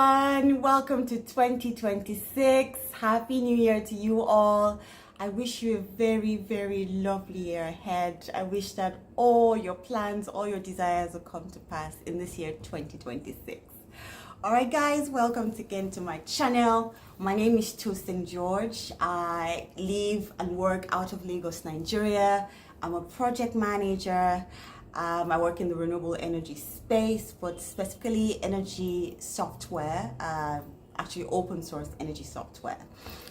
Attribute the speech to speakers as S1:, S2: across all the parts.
S1: everyone, welcome to 2026. Happy New Year to you all. I wish you a very lovely year ahead. I wish that all your plans, all your desires will come to pass in this year 2026. Alright guys, welcome again to my channel. My name is Tosin George. I live and work out of Lagos, Nigeria. I'm a project manager. I work in the renewable energy space, but specifically energy software, actually open source energy software.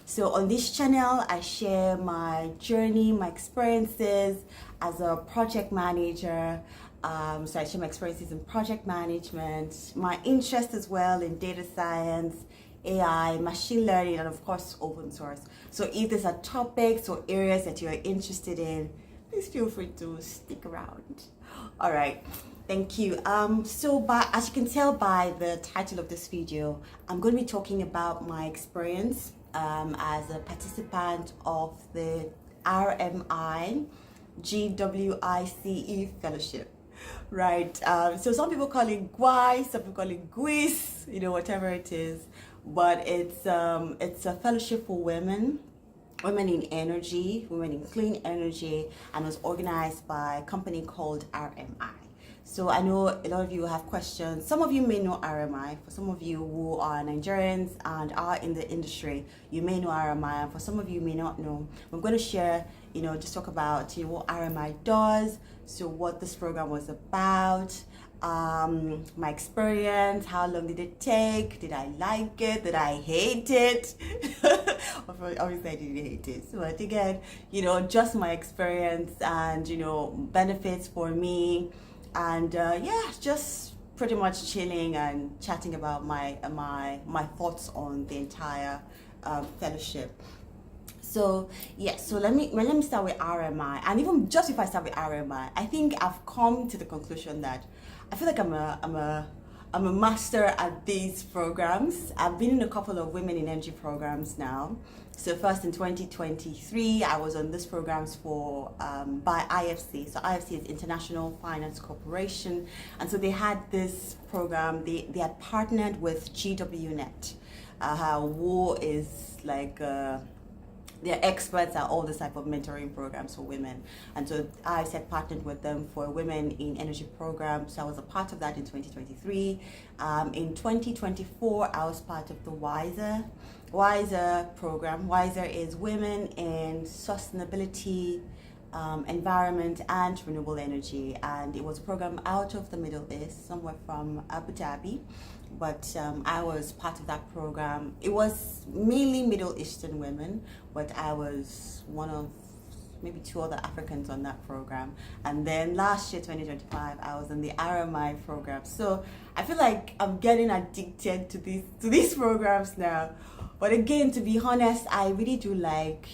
S1: So on this channel, I share my journey, my experiences as a project manager. So I share my experiences in project management, my interest as well in data science, AI, machine learning, and of course open source. So if there's a topics or areas that you're interested in, please feel free to stick around. All right, thank you. As you can tell by the title of this video, I'm going to be talking about my experience as a participant of the RMI GWiCE Fellowship. Right, so some people call it GWiCE, some people call it GWiCE, whatever it is, but it's a fellowship for women in energy, women in clean energy, and was organized by a company called RMI. So I know a lot of you have questions. Some of you may know RMI. For some of you who are Nigerians and are in the industry, you may know RMI. And for some of you may not know. I'm going to share, just talk about what RMI does, so what this program was about, my experience, how long did it take, did I like it, did I hate it? Obviously I didn't hate it, but again, just my experience and benefits for me, and just pretty much chilling and chatting about my thoughts on the entire fellowship. So let me start with RMI. And even just if I start with RMI, I think I've come to the conclusion that I feel like I'm a master at these programs. I've been in a couple of women in energy programs now. So first in 2023, I was on these programs by IFC. So IFC is International Finance Corporation, and so they had this program. They had partnered with GWNet, who is like. They're experts at all this type of mentoring programs for women, and so I said partnered with them for women in energy programs. So I was a part of that in 2023. In 2024, I was part of the GWiCE program. GWiCE is Women in Sustainability, Environment and Renewable Energy, and it was a program out of the Middle East, somewhere from Abu Dhabi. But I was part of that program. It was mainly Middle Eastern women, but I was one of maybe two other Africans on that program. And then last year, 2025, I was in the RMI program. So I feel like I'm getting addicted to these programs now. But again, to be honest, I really do like,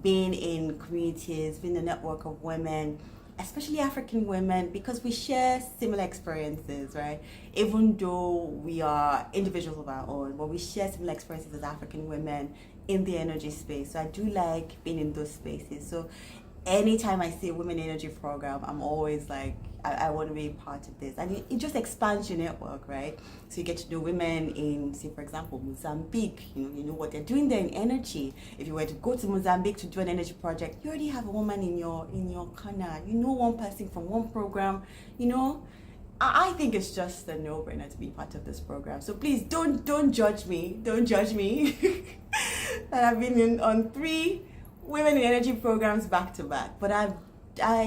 S1: being in communities, being a network of women, especially African women, because we share similar experiences, right? Even though we are individuals of our own, but we share similar experiences as African women in the energy space. So I do like being in those spaces. So anytime I see a women energy program, I'm always like, I want to be part of this. And it just expands your network, right? So you get to know women in, say, for example, Mozambique. You know what they're doing there in energy. If you were to go to Mozambique to do an energy project, you already have a woman in your corner. You know one person from one program. I think it's just a no-brainer to be part of this program. So please don't judge me. Don't judge me. And I've been on 3 women in energy programs back to back, but I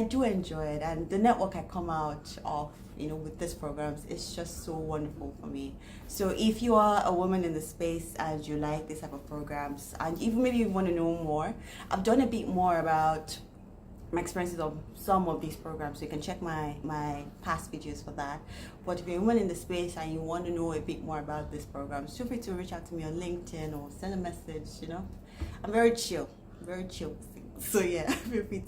S1: do enjoy it, and the network I come out of with these programs is just so wonderful for me. So if you are a woman in the space and you like this type of programs, and even maybe you want to know more, I've done a bit more about my experiences of some of these programs, so you can check my past videos for that. But if you're a woman in the space and you want to know a bit more about these programs, feel free to reach out to me on LinkedIn or send a message. I'm very chill. So yeah, feel free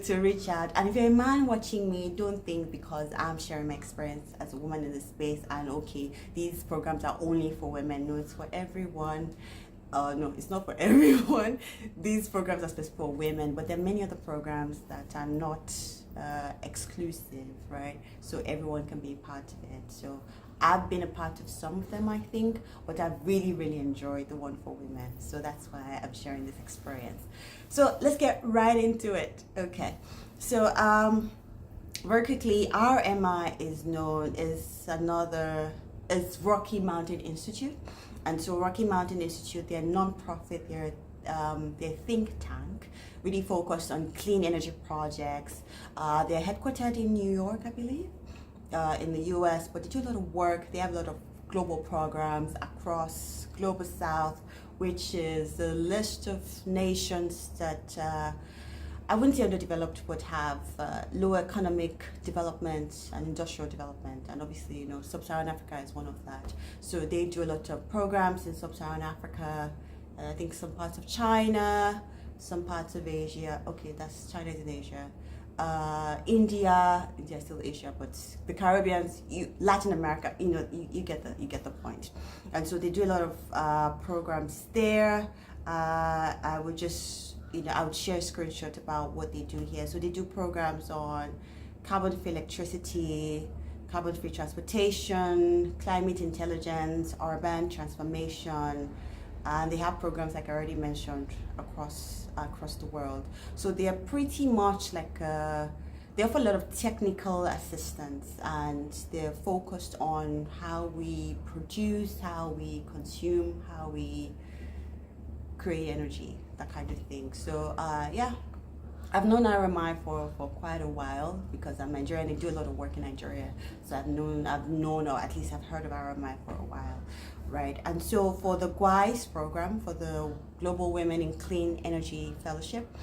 S1: to reach out. And if you're a man watching me, don't think because I'm sharing my experience as a woman in the space and okay, these programs are only for women. No, it's for everyone. No, it's not for everyone. These programs are specific for women, but there are many other programs that are not exclusive, right? So everyone can be part of it. So I've been a part of some of them, I think, but I've really enjoyed the one for women. So that's why I'm sharing this experience. So let's get right into it. Okay. So very quickly, RMI is known as is Rocky Mountain Institute. And so Rocky Mountain Institute, they're non-profit, they're think tank, really focused on clean energy projects. They're headquartered in New York, I believe, in the US, but they do a lot of work. They have a lot of global programs across Global South, which is a list of nations that I wouldn't say underdeveloped, but have low economic development and industrial development. And obviously, you know, Sub-Saharan Africa is one of that. So they do a lot of programs in Sub-Saharan Africa, I think some parts of China, some parts of Asia. Okay, that's China is in Asia. India is still Asia, but the Caribbean, Latin America, you know, you get the point. And so they do a lot of programs there. I would just, you know, I would share a screenshot about what they do here. So they do programs on carbon-free electricity, carbon-free transportation, climate intelligence, urban transformation, and they have programs like I already mentioned across the world. So they are pretty much like they offer a lot of technical assistance, and they're focused on how we produce, how we consume, how we create energy, that kind of thing. So yeah, I've known RMI for quite a while because I'm Nigerian. They do a lot of work in Nigeria, so I've known, or at least I've heard of RMI for a while, right? And so for the GWiCE program, for the Global Women in Clean Energy Fellowship,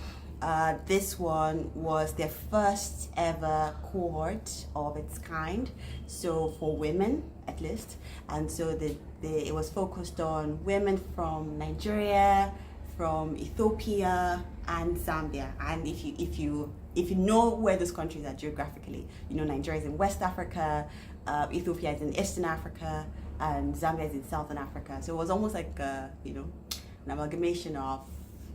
S1: this one was their first ever cohort of its kind, so for women at least. And so it was focused on women from Nigeria, from Ethiopia and Zambia. And if you know where those countries are geographically, you know Nigeria is in West Africa, Ethiopia is in Eastern Africa, and Zambia is in Southern Africa. So it was almost like you know, an amalgamation of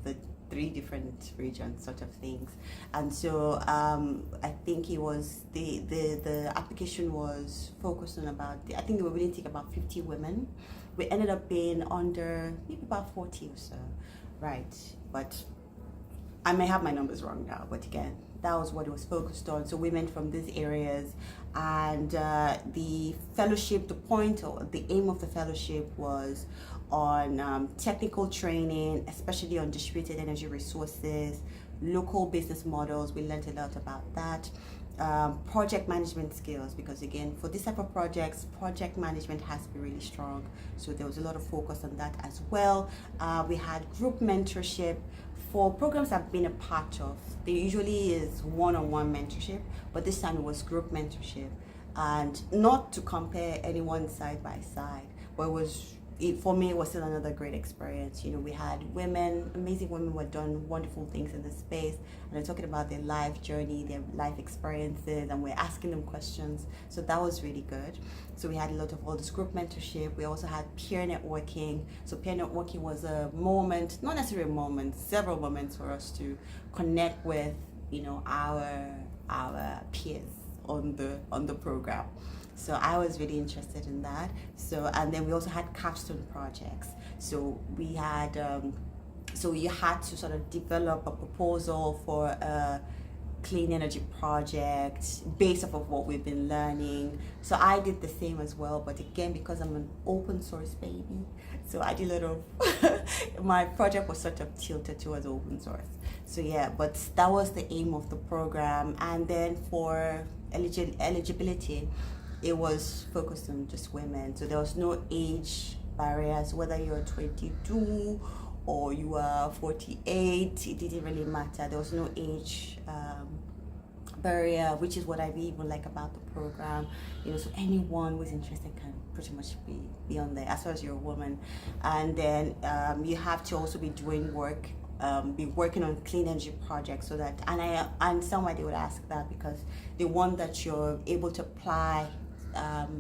S1: the three different regions, sort of things. And so I think it was the application was focused on about I think they were willing to take about 50 women. We ended up being under maybe about 40 or so, right? But I may have my numbers wrong now, but again, that was what it was focused on. So women from these areas, and the fellowship, the point or the aim of the fellowship was on technical training, especially on distributed energy resources, local business models. We learned a lot about that. Project management skills, because again, for this type of projects, project management has to be really strong. So there was a lot of focus on that as well. We had group mentorship. For programs I've been a part of, there usually is one-on-one mentorship, but this time it was group mentorship. And not to compare anyone side by side, but for me, it was still another great experience. You know, we had women, amazing women who had done wonderful things in this space, and they're talking about their life journey, their life experiences, and we're asking them questions. So that was really good. So we had a lot of all this group mentorship. We also had peer networking. So peer networking was a moment, not necessarily a moment, several moments for us to connect with, you know, our peers on the program. So I was really interested in that. So, and then we also had capstone projects. So we had, so you had to sort of develop a proposal for a clean energy project based off of what we've been learning. So I did the same as well, but again, because I'm an open source baby, so I did a lot of, my project was sort of tilted towards open source. So yeah, but that was the aim of the program. And then for eligibility, it was focused on just women. So there was no age barriers, whether you're 22 or you are 48, it didn't really matter. There was no age barrier, which is what I really like about the program. You know, so anyone who's interested can pretty much be on there, as far as you're a woman. And then you have to also be doing work, be working on clean energy projects, so that, and I understand why they would ask that, because they want that you're able to apply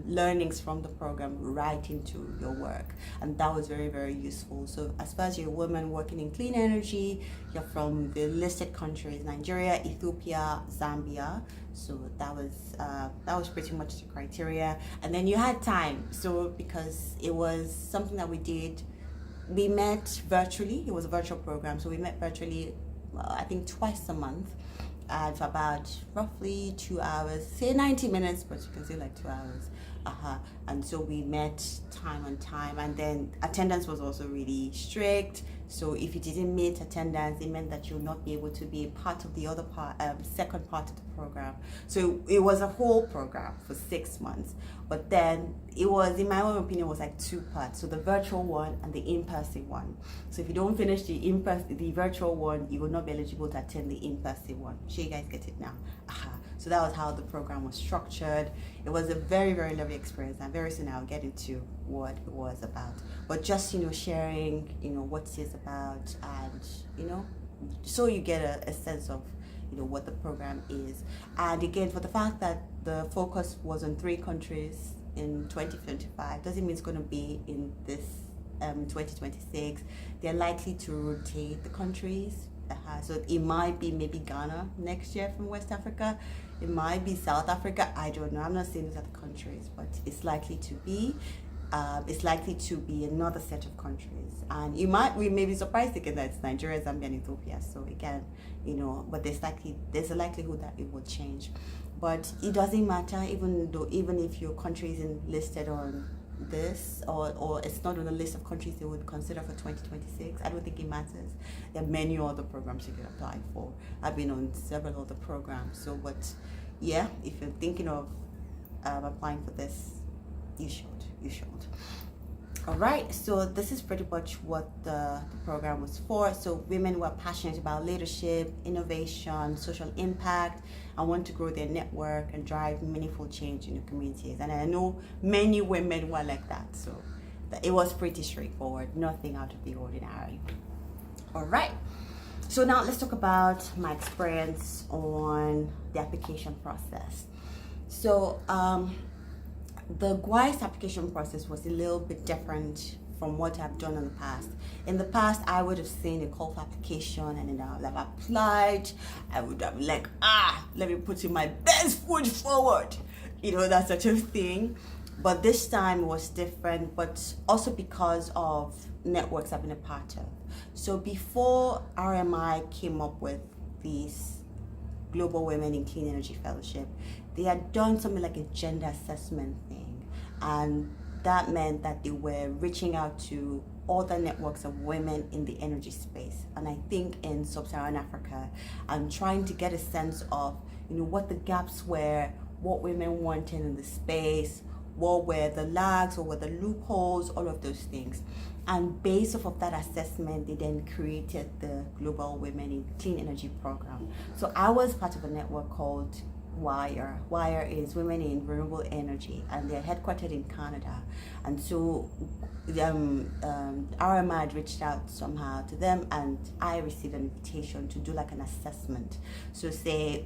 S1: learnings from the program right into your work, and that was very, very useful. So as far as you're a woman working in clean energy, you're from the listed countries: Nigeria, Ethiopia, Zambia. So that was pretty much the criteria. And then you had time, so because it was something that we met virtually. It was a virtual program, so we met virtually, I think twice a month, for about roughly 2 hours, say 90 minutes, but you can say like 2 hours. And so we met time on time, and then attendance was also really strict. So if you didn't meet attendance, it meant that you'll not be able to be a part of the other part, second part of the program. So it was a whole program for 6 months, but then it was, in my own opinion, was like 2 parts. So the virtual one and the in-person one. So if you don't finish the virtual one, you will not be eligible to attend the in-person one. Sure, you guys get it now. So that was how the program was structured. It was a very, very lovely experience, and very soon I'll get into what it was about. But just, sharing, what it is about, and, so you get a sense of, what the program is. And again, for the fact that the focus was on 3 countries in 2025, doesn't mean it's going to be in this 2026. They're likely to rotate the countries. So it might be maybe Ghana next year from West Africa. It might be South Africa. I don't know. I'm not saying these are the countries, but it's likely to be. It's likely to be another set of countries, and we may be surprised again that it's Nigeria, Zambia, and Ethiopia. So again, but there's a likelihood that it will change, but it doesn't matter. Even if your country isn't listed on this, or it's not on the list of countries they would consider for 2026, I don't think it matters. There are many other programs you can apply for. I've been on several other programs. So, but yeah, if you're thinking of applying for this, you should. All right, so this is pretty much what the program was for. So women who are passionate about leadership, innovation, social impact, and want to grow their network and drive meaningful change in the communities. And I know many women were like that, so it was pretty straightforward, nothing out of the ordinary. All right, so now let's talk about my experience on the application process. So the GWiCE application process was a little bit different from what I've done in the past. In the past, I would have seen a call for application, and then I would have applied. I would have like, let me put in my best foot forward, that sort of thing. But this time was different, but also because of networks I've been a part of. So before RMI came up with these Global Women in Clean Energy Fellowship, they had done something like a gender assessment thing, and that meant that they were reaching out to other networks of women in the energy space, and I think in sub-Saharan Africa, and trying to get a sense of what the gaps were, what women wanted in the space, what were the lags, what were the loopholes, all of those things. And based off of that assessment, they then created the Global Women in Clean Energy Program. So I was part of a network called WIRE. WIRE is Women in Renewable Energy, and they're headquartered in Canada. And so RMI had reached out somehow to them, and I received an invitation to do like an assessment. So say,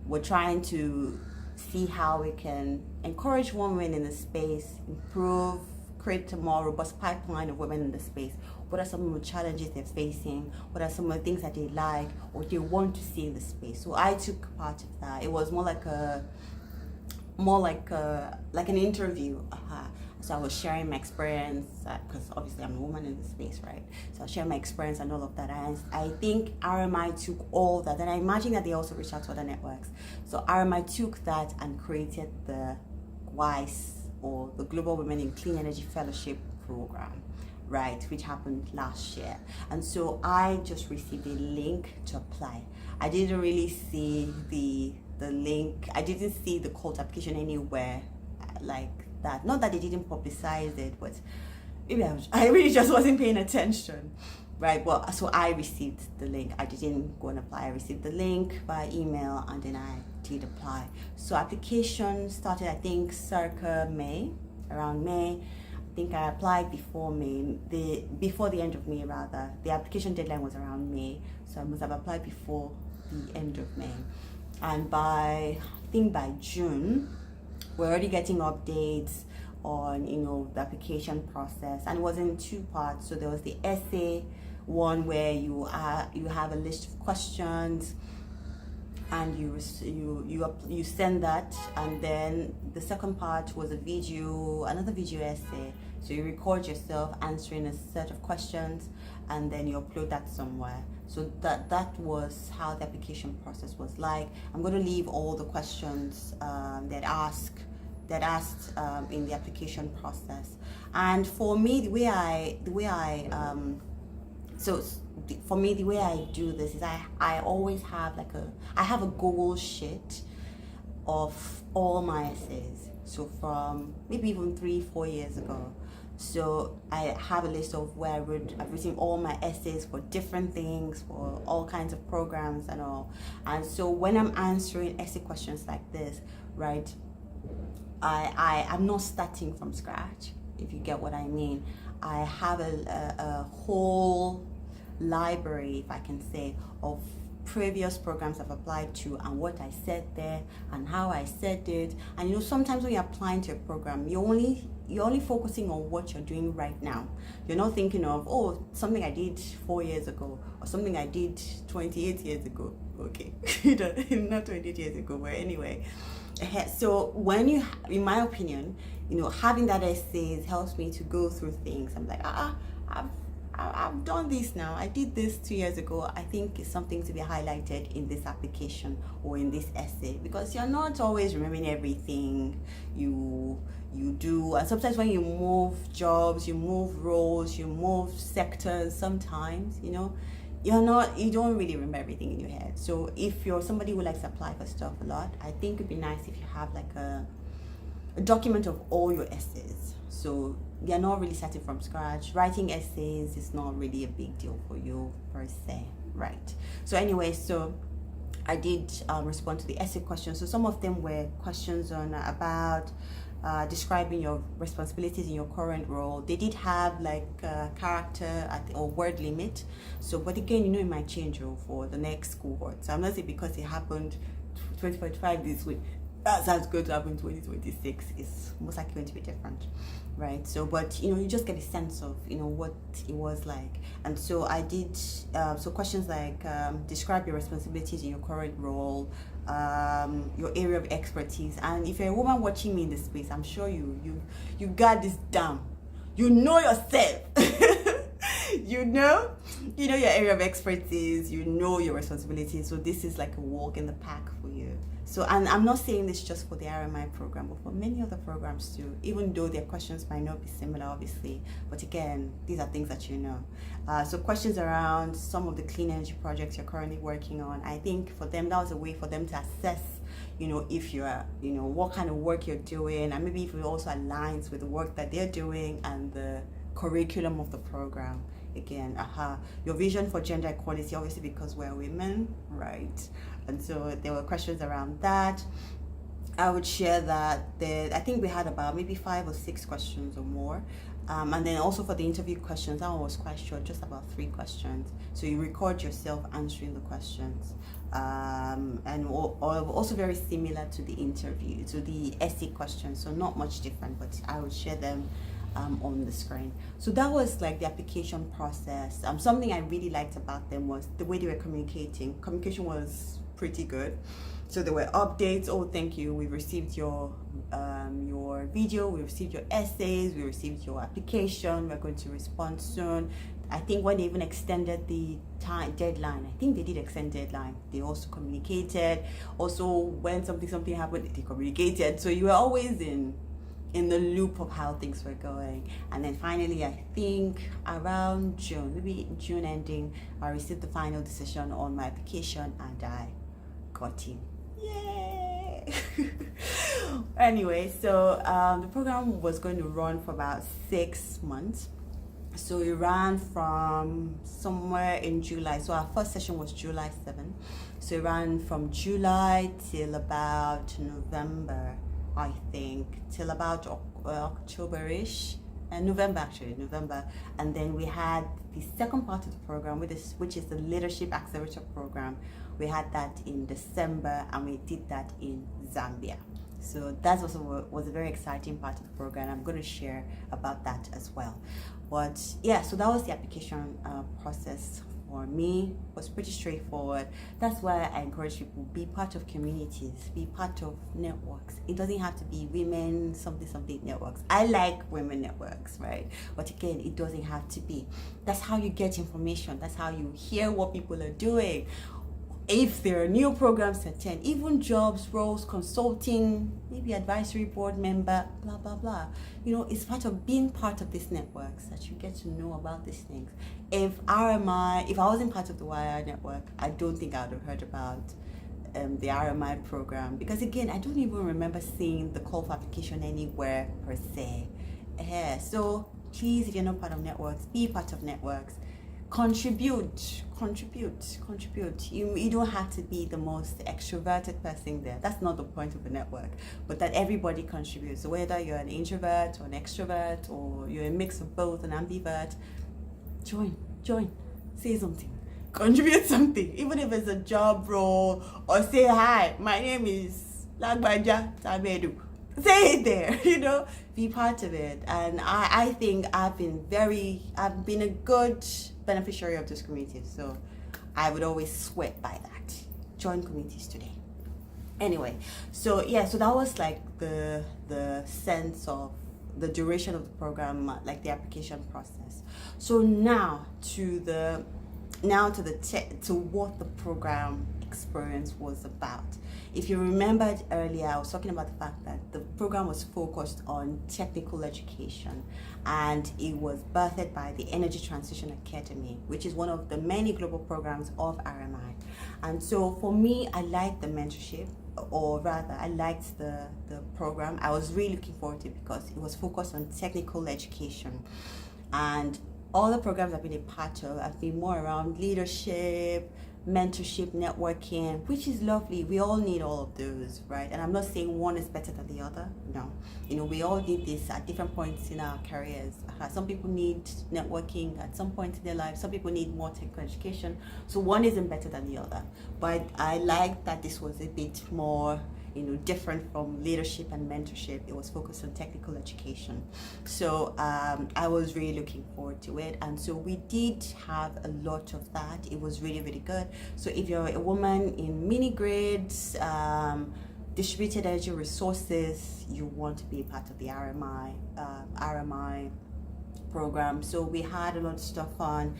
S1: we're trying to see how we can encourage women in the space, improve, create a more robust pipeline of women in the space. What are some of the challenges they're facing? What are some of the things that they like or they want to see in the space? So I took part of that. It was more like an interview. So I was sharing my experience, because obviously I'm a woman in the space, right? So I was sharing my experience and all of that. And I think RMI took all that, and I imagine that they also reached out to other networks. So RMI took that and created the GWiCE, or the Global Women in Clean Energy Fellowship Program, right, which happened last year. And so I just received a link to apply. I didn't really see the link. I didn't see the call to application anywhere like that. Not that they didn't publicize it, but maybe I really just wasn't paying attention, right? Well, so I received the link. I didn't go and apply. I received the link by email, and then I did apply. So application started, I think, circa May, around May. I think I applied before May, before the end of May rather. The application deadline was around May, so I must have applied before the end of May. And by June, we're already getting updates on, you know, the application process, and it was in two parts. So there was the essay one where you have a list of questions, and you send that, and then the second part was another video essay. So you record yourself answering a set of questions, and then you upload that somewhere. So that was how the application process was like. I'm going to leave all the questions that asked in the application process. And for me, the way I do this is I always have I have a Google sheet of all my essays. So from maybe even 3-4 years ago. So I have a list of where I've written all my essays for different things, for all kinds of programs and all. And so when I'm answering essay questions like this, right, I'm not starting from scratch, if you get what I mean. I have a whole library, if I can say, of previous programs I've applied to and what I said there and how I said it. And you know, sometimes when you're applying to a program, you're only focusing on what you're doing right now. You're not thinking of, oh, something I did 4 years ago or something I did 28 years ago. Okay, not 28 years ago, but anyway. So when you, in my opinion, you know, having that essays helps me to go through things. I'm like, I've done this now. I did this 2 years ago. I think it's something to be highlighted in this application or in this essay, because you're not always remembering everything you do. And sometimes when you move jobs, you move roles, you move sectors, sometimes, you know, you don't really remember everything in your head. So if you're somebody who likes to apply for stuff a lot, I think it'd be nice if you have like a document of all your essays. So you're not really starting from scratch. Writing essays is not really a big deal for you per se, right? So anyway, so I did respond to the essay questions. So some of them were questions on about describing your responsibilities in your current role. They did have like character or word limit. So, but again, you know, it might change for the next cohort. So I'm not saying because it happened 2025 this week, that's how it's going to happen in 2026. It's most likely going to be different, right? So, but you know, you just get a sense of, you know, what it was like. And so I did so questions like describe your responsibilities in your current role, your area of expertise. And if you're a woman watching me in this space, I'm sure you got this down. You know yourself. you know your area of expertise, you know your responsibilities. So this is like a walk in the park for you. So, and I'm not saying this just for the RMI program, but for many other programs too, even though their questions might not be similar, obviously. But again, these are things that you know. So questions around some of the clean energy projects you're currently working on. I think for them, that was a way for them to assess, you know, if you're, you know, what kind of work you're doing, and maybe if it also aligns with the work that they're doing and the curriculum of the program. Again, your vision for gender equality, obviously because we're women, right? And so there were questions around that. I would share that I think we had about maybe 5 or 6 questions or more. And then also for the interview questions, that one was quite short, just about 3 questions. So you record yourself answering the questions. And also very similar to the interview, to the essay questions. So not much different, but I would share them on the screen. So that was like the application process. Something I really liked about them was the way they were communicating. Communication was pretty good. So there were updates. Oh, thank you. We received your video. We received your essays. We received your application. We're going to respond soon. I think when they even extended the deadline, I think they did extend deadline. They also communicated. Also, when something happened, they communicated. So you were always in the loop of how things were going. And then finally, I think around June, maybe June ending, I received the final decision on my application and I got in. Yay! Anyway, so the program was going to run for about 6 months. So it ran from somewhere in July. So our first session was July 7. So it ran from July till about November, I think, till about October-ish, and November. And then we had the second part of the program, which is the Leadership Accelerator program. We had that in December, and we did that in Zambia. So that was a very exciting part of the program. I'm going to share about that as well. But yeah, so that was the application process for me. It was pretty straightforward. That's why I encourage people, be part of communities, be part of networks. It doesn't have to be women something networks. I like women networks, right? But again, it doesn't have to be. That's how you get information. That's how you hear what people are doing. If there are new programs to attend, even jobs, roles, consulting, maybe advisory board member, blah, blah, blah. It's part of being part of these networks that you get to know about these things. If I wasn't part of the WIRE network, I don't think I would have heard about the RMI program, because again, I don't even remember seeing the call for application anywhere per se. So please, if you're not part of networks, be part of networks. Contribute. You don't have to be the most extroverted person there. That's not the point of a network, but that everybody contributes. So whether you're an introvert or an extrovert, or you're a mix of both, an ambivert, join, say something, contribute something, even if it's a job role, or say, hi, my name is Lagbaja Tabedu. Say it there, be part of it. And I think I've been a good beneficiary of this community, so I would always sweat by that. Join communities today. Anyway, so that was like the sense of the duration of the program, like the application process. So now to what the program experience was about. If you remembered earlier, I was talking about the fact that the program was focused on technical education, and it was birthed by the Energy Transition Academy, which is one of the many global programs of RMI. And so for me, I liked the mentorship, or rather I liked the program. I was really looking forward to it because it was focused on technical education. And all the programs I've been a part of have been more around leadership, mentorship, networking, which is lovely. We all need all of those, right? And I'm not saying one is better than the other. No, we all need this at different points in our careers. Some people need networking at some point in their life. Some people need more technical education. So one isn't better than the other. But I like that this was a bit more different from leadership and mentorship. It was focused on technical education. So I was really looking forward to it. And so we did have a lot of that. It was really, really good. So if you're a woman in mini grids, distributed energy resources, you want to be a part of the RMI program. So we had a lot of stuff on.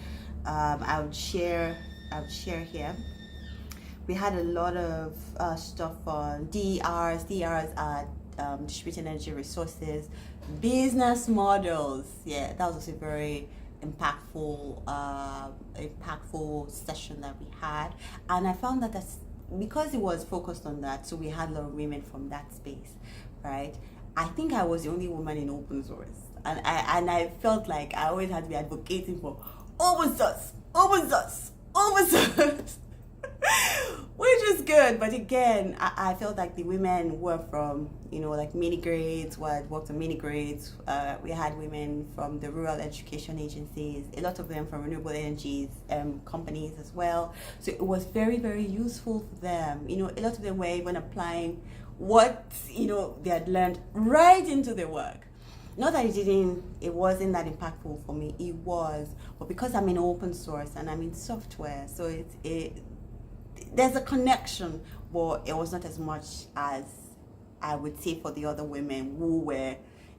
S1: I would share here. We had a lot of stuff on DERs. DERs are distributed energy resources, business models. Yeah, that was also a very impactful session that we had. And I found that because it was focused on that, so we had a lot of women from that space, right? I think I was the only woman in open source. And I felt like I always had to be advocating for open source. Which is good, but again, I felt like the women were from, like mini grades, worked on mini grades. We had women from the rural education agencies, a lot of them from renewable energies companies as well. So it was very, very useful for them. A lot of them were even applying what, they had learned right into their work. Not that it wasn't that impactful for me, it was, but because I'm in open source and I'm in software, so there's a connection, but it was not as much as I would say for the other women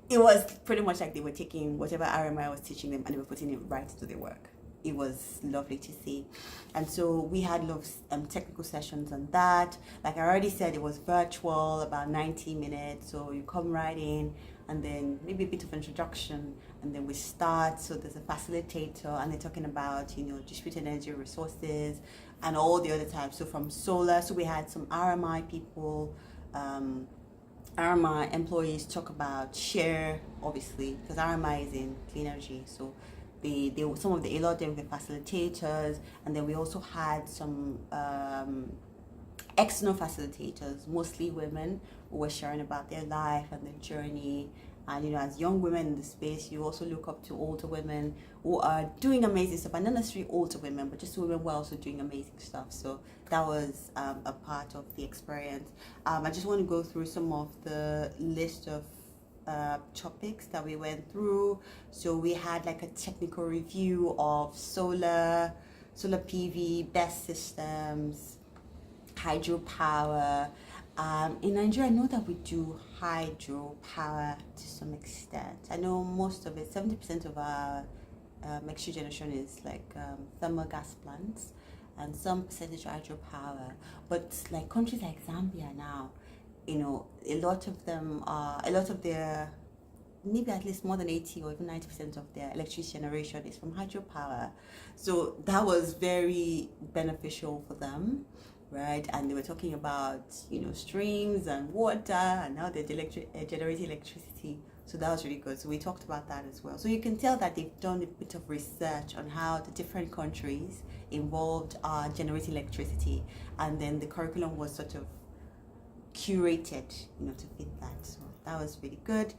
S1: it was pretty much like they were taking whatever RMI was teaching them and they were putting it right into their work. It was lovely to see. And so we had a lot of technical sessions on that. Like I already said, it was virtual, about 90 minutes. So you come right in and then maybe a bit of introduction and then we start. So there's a facilitator and they're talking about, distributed energy resources and all the other types. So from solar, so we had some RMI people, RMI employees talk about share, obviously, because RMI is in clean energy. So a lot of them were facilitators, and then we also had some external facilitators, mostly women, who were sharing about their life and their journey And as young women in the space, you also look up to older women who are doing amazing stuff, and not necessarily older women, but just women who are also doing amazing stuff. So that was a part of the experience. I just want to go through some of the list of topics that we went through. So we had like a technical review of solar PV, BESS systems, hydropower. In Nigeria, I know that we do hydropower to some extent. I know most of it, 70% of our electricity generation is like thermal gas plants, and some percentage hydropower. But like countries like Zambia now, a lot of their, maybe at least more than 80 or even 90% of their electricity generation is from hydropower. So that was very beneficial for them, right? And they were talking about streams and water, and now they're generating electricity. So that was really good. So we talked about that as well. So you can tell that they've done a bit of research on how the different countries involved are generating electricity, and then the curriculum was sort of curated to fit that. So that was really good.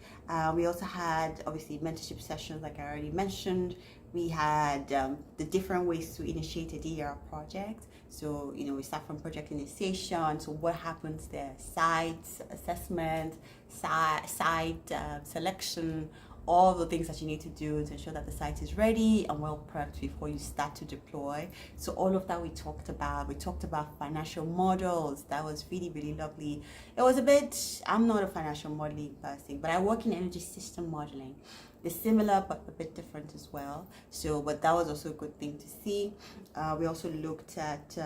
S1: We also had obviously mentorship sessions, like I already mentioned. We had the different ways to initiate a DER project. So we start from project initiation. So what happens there? Site assessment, site selection, all the things that you need to do to ensure that the site is ready and well prepped before you start to deploy. So all of that we talked about. We talked about financial models. That was really, really lovely. It was a bit, I'm not a financial modeling person, but I work in energy system modeling. They're similar but a bit different as well. So, but that was also a good thing to see. We also looked at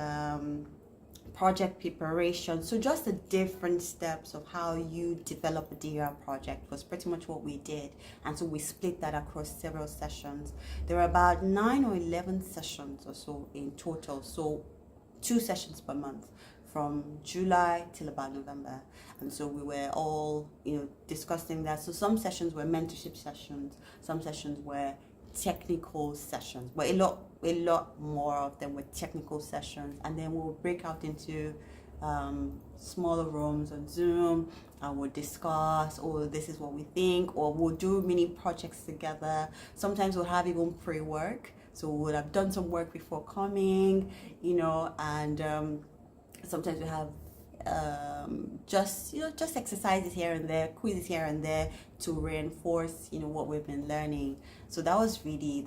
S1: project preparation. So just the different steps of how you develop a DER project was pretty much what we did. And so we split that across several sessions. There were about 9 or 11 sessions or so in total. So 2 sessions per month from July till about November. And so we were all, discussing that. So some sessions were mentorship sessions, some sessions were technical sessions, but a lot more of them were technical sessions. And then we'll break out into smaller rooms on Zoom, and we'll discuss, this is what we think, or we'll do mini projects together. Sometimes we'll have even pre-work, so we would have done some work before coming, and sometimes we have just exercises here and there, quizzes here and there to reinforce what we've been learning. So that was really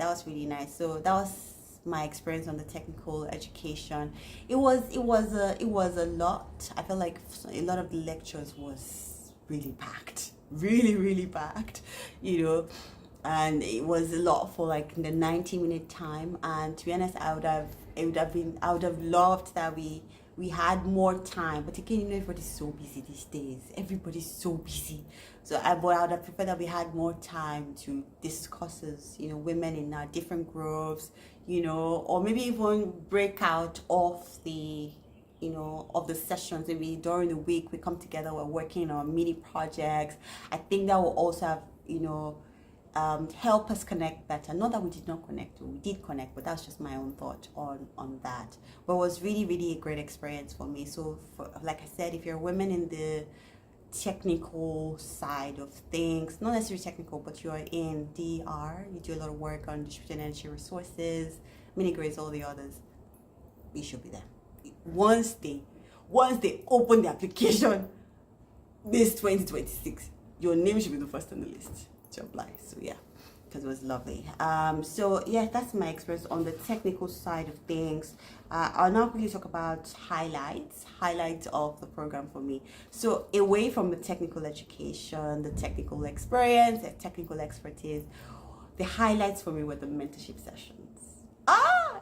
S1: nice. So that was my experience on the technical education. It was a lot. I felt like a lot of the lectures was really packed, really packed, and it was a lot for like the 90-minute time. And to be honest, I would have loved that we had more time, but again, everybody's so busy these days. Everybody's so busy. So I would have preferred that we had more time to discuss as, women in our different groups, or maybe even break out of the, of the sessions. Maybe during the week we come together, we're working on mini projects. I think that will also have, help us connect better. Not that we did not connect, we did connect, but that's just my own thought on that. But it was really a great experience for me. So like I said, if you're women in the technical side of things, not necessarily technical, but you're in DER, you do a lot of work on distributed energy resources, mini grids, all the others, you should be there. Once they open the application this 2026, your name should be the first on the list to apply. So yeah, because it was lovely. So yeah, that's my experience on the technical side of things. I'll now quickly talk about highlights of the program for me. So away from the technical education, the technical experience, the technical expertise, the highlights for me were the mentorship sessions.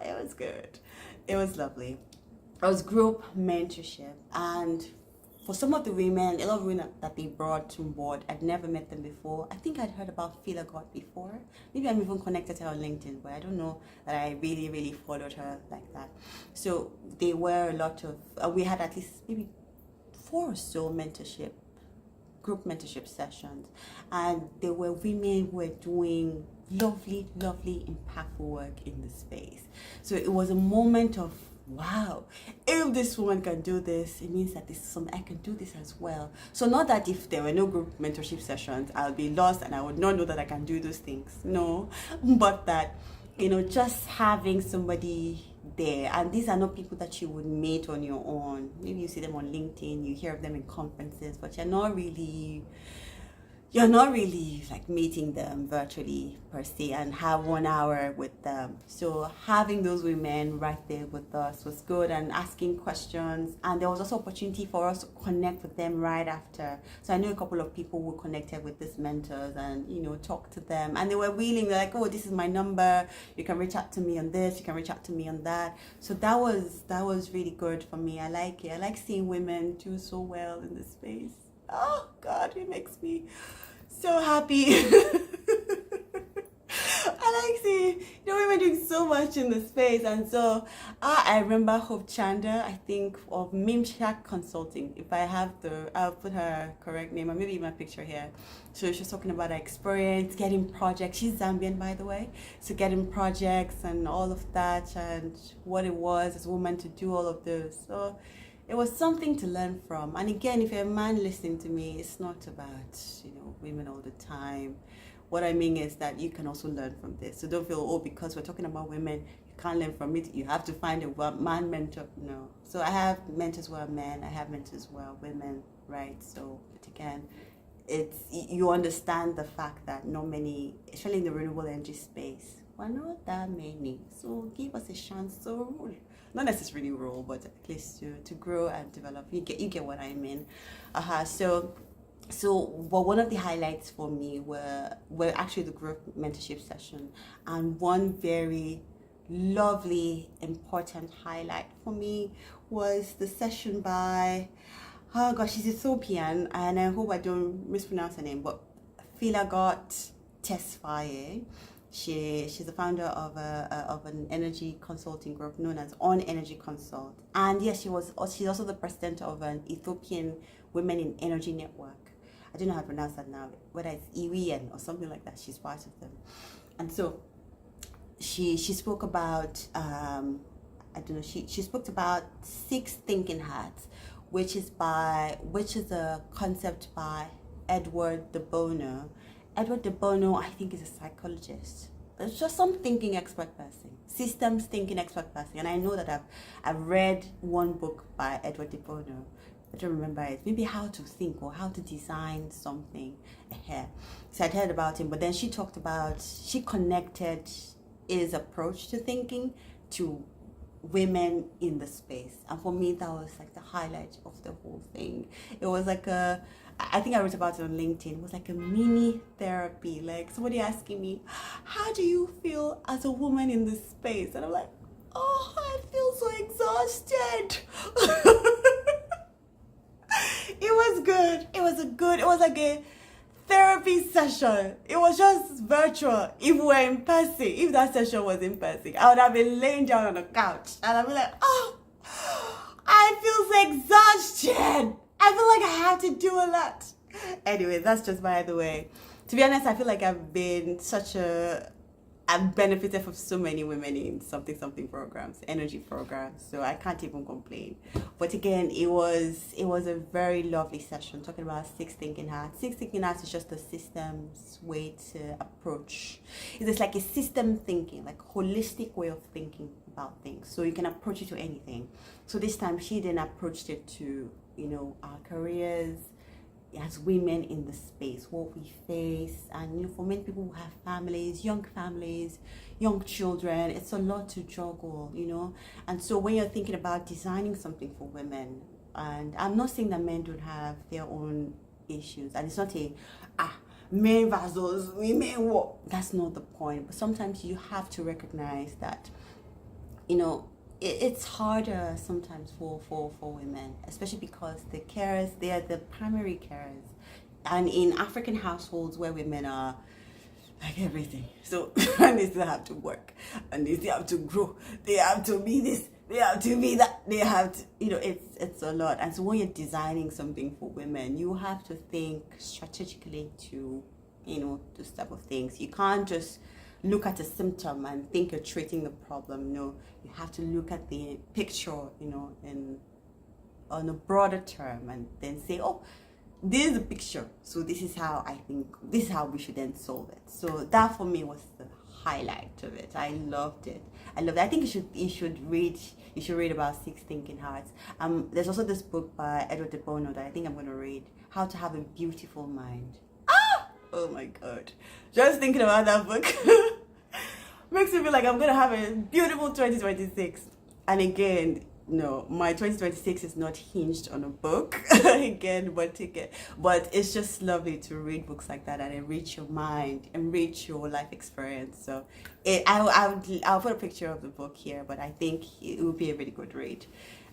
S1: It was good. It was lovely. It was group mentorship, and for some of the women, a lot of women that they brought on board, I'd never met them before. I think I'd heard about Fila God before. Maybe I'm even connected to her on LinkedIn, but I don't know that I really followed her like that. So they were a lot of, we had at least maybe 4 or so group mentorship sessions. And there were women who were doing lovely, impactful work in the space. So it was a moment of wow, if this woman can do this, it means that this is something I can do this as well. So not that if there were no group mentorship sessions, I'll be lost and I would not know that I can do those things. No, but that, just having somebody there, and these are not people that you would meet on your own. Maybe you see them on LinkedIn, you hear of them in conferences, but you're not really like meeting them virtually per se and have 1 hour with them. So having those women right there with us was good, and asking questions, and there was also opportunity for us to connect with them right after. So I know a couple of people who connected with these mentors and talk to them, and they were willing. They're like, oh, this is my number, you can reach out to me on this, you can reach out to me on that. So that was really good for me. I like it. I like seeing women do so well in this space. Oh God, it makes me so happy. I like seeing women doing so much in the space. And so I remember Hope Chanda, I think, of Mimshak Consulting. If I have I'll put her correct name, or maybe my picture here. So she's talking about her experience getting projects. She's Zambian, by the way. So getting projects and all of that, and what it was as a woman to do all of those. So it was something to learn from. And again, if you're a man listening to me, it's not about women all the time. What I mean is that you can also learn from this. So don't feel, because we're talking about women, you can't learn from it. You have to find a man mentor. No. So I have mentors who are men. I have mentors who are women, right? So, but again, you understand the fact that not many, especially in the renewable energy space, we're not that many. So give us a chance to rule. Not necessarily rule, but at least to grow and develop. You get what I mean. But one of the highlights for me were actually the group mentorship session, and one very lovely, important highlight for me was the session by, oh gosh, she's Ethiopian, and I hope I don't mispronounce her name, but Philagot Tesfaye. She's the founder of an energy consulting group known as On Energy Consult, and yes, she's also the president of an Ethiopian Women in Energy Network. I don't know how to pronounce that now, whether it's EWN or something like that. She's part of them. And so she spoke about, she spoke about 6 thinking hats, which is a concept by Edward de Bono. Edward de Bono, I think, is a psychologist. It's just some thinking expert person, systems thinking expert person. And I know that I've read one book by Edward de Bono. I don't remember it. Maybe How to Think or How to Design Something ahead. So I'd heard about him, but then she connected his approach to thinking to women in the space. And for me, that was like the highlight of the whole thing. It was like I think I wrote about it on LinkedIn. It was like a mini therapy. Like somebody asking me, how do you feel as a woman in this space? And I'm like, oh, I feel so exhausted. It was good. It was like a therapy session. It was just virtual. If we were in person, if that session was in person, I would have been laying down on the couch and I'd be like, oh, I feel so exhausted. I feel like I have to do a lot. Anyway, that's just by the way. To be honest, I feel like I've benefited from so many women in something programs, energy programs, so I can't even complain. But again, it was a very lovely session talking about 6 thinking hats. 6 thinking hats is just a system's way to approach. It's like a system thinking, like holistic way of thinking about things, so you can approach it to anything. So this time she then approached it to our careers as women in the space, what we face, and for many people who have families, young children, it's a lot to juggle, and so when you're thinking about designing something for women, and I'm not saying that men don't have their own issues, and it's not men versus women, what, that's not the point, but sometimes you have to recognize that it's harder sometimes for women, especially because the carers, they are the primary carers. And in African households where women are like everything, so and they still have to work, and they still have to grow, they have to be this, they have to be that, they have to, it's a lot. And so when you're designing something for women, you have to think strategically to those type of things. You can't just look at a symptom and think you're treating the problem. No, you have to look at the picture, and on a broader term, and then say, oh, this is the picture, so this is how I think, this is how we should then solve it. So that for me was the highlight of it. I loved it. I think you should read about Six Thinking Hearts. There's also this book by Edward de Bono that I think I'm going to read, How to Have a Beautiful Mind. Oh my god, just thinking about that book makes me feel like I'm going to have a beautiful 2026. And again, no, my 2026 is not hinged on a book again, but it's just lovely to read books like that and enrich your mind, enrich your life experience. So I'll put a picture of the book here, but I think it will be a really good read.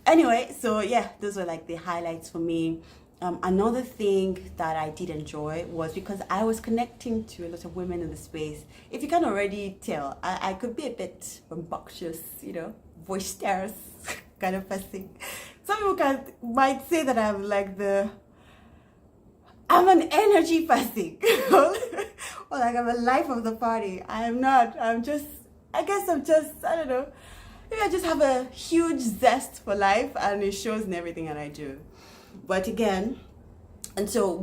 S1: Anyway, so yeah, those were like the highlights for me. Another thing that I did enjoy was because I was connecting to a lot of women in the space. If you can already tell, I could be a bit rambunctious, boisterous kind of person. Some people might say that I'm an energy person or like I'm a life of the party. I am not. I don't know. Maybe I just have a huge zest for life, and it shows in everything that I do. But again, and so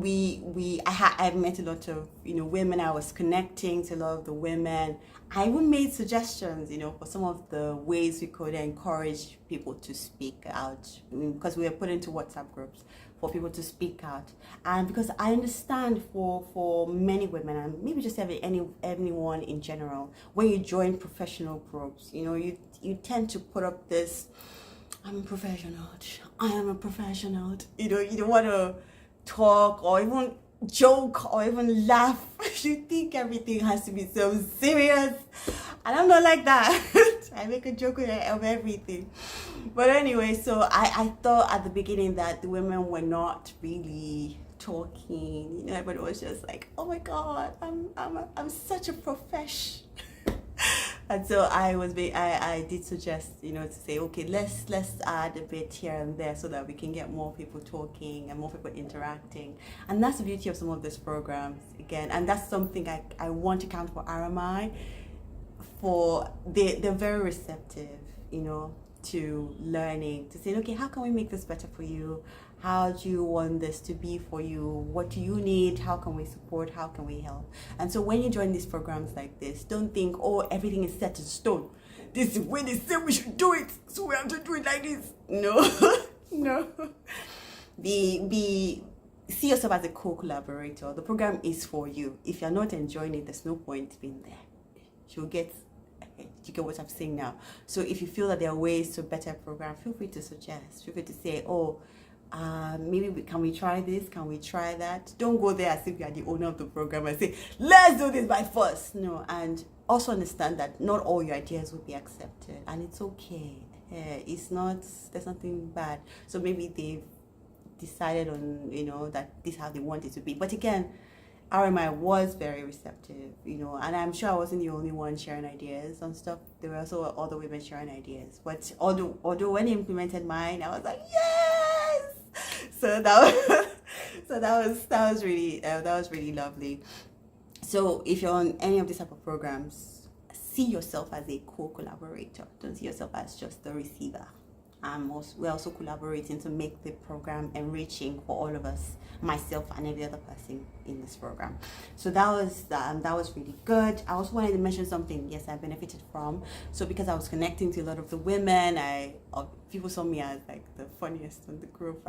S1: I've met a lot of women. I was connecting to a lot of the women. I even made suggestions, for some of the ways we could encourage people to speak out, because we were put into WhatsApp groups for people to speak out. And because I understand for many women, and maybe just anyone in general, when you join professional groups, you tend to put up this, I'm a professional, I am a professional. You don't want to talk or even joke or even laugh. You think everything has to be so serious, and I'm not like that. I make a joke of everything. But anyway, so I thought at the beginning that the women were not really talking. Everybody was just like, oh my god, I'm such a profesh. And so I did suggest, to say, okay, let's add a bit here and there so that we can get more people talking and more people interacting. And that's the beauty of some of these programs, again. And that's something I want to count for RMI. They're very receptive, to learning, to say, okay, how can we make this better for you? How do you want this to be for you? What do you need? How can we support? How can we help? And so when you join these programs like this, don't think, oh, everything is set in stone. This is when they say we should do it, so we have to do it like this. No, no. See yourself as a co-collaborator. The program is for you. If you're not enjoying it, there's no point being there. You get what I'm saying now. So if you feel that there are ways to better program, feel free to suggest. Feel free to say, oh, maybe can we try this? Can we try that? Don't go there as if you are the owner of the program and say, let's do this by force. No, and also understand that not all your ideas will be accepted, and it's okay. There's nothing bad. So maybe they've decided on, that this is how they want it to be. But again, RMI was very receptive, and I'm sure I wasn't the only one sharing ideas on stuff. There were also other women sharing ideas. But although when I implemented mine, I was like, yes! So that was really lovely. So if you're on any of these type of programs, see yourself as a co-collaborator. Don't see yourself as just the receiver. We're also collaborating to make the program enriching for all of us, myself and every other person in this program. So that was really good. I also wanted to mention something, yes, I benefited from. So because I was connecting to a lot of the women, people saw me as like the funniest in the group.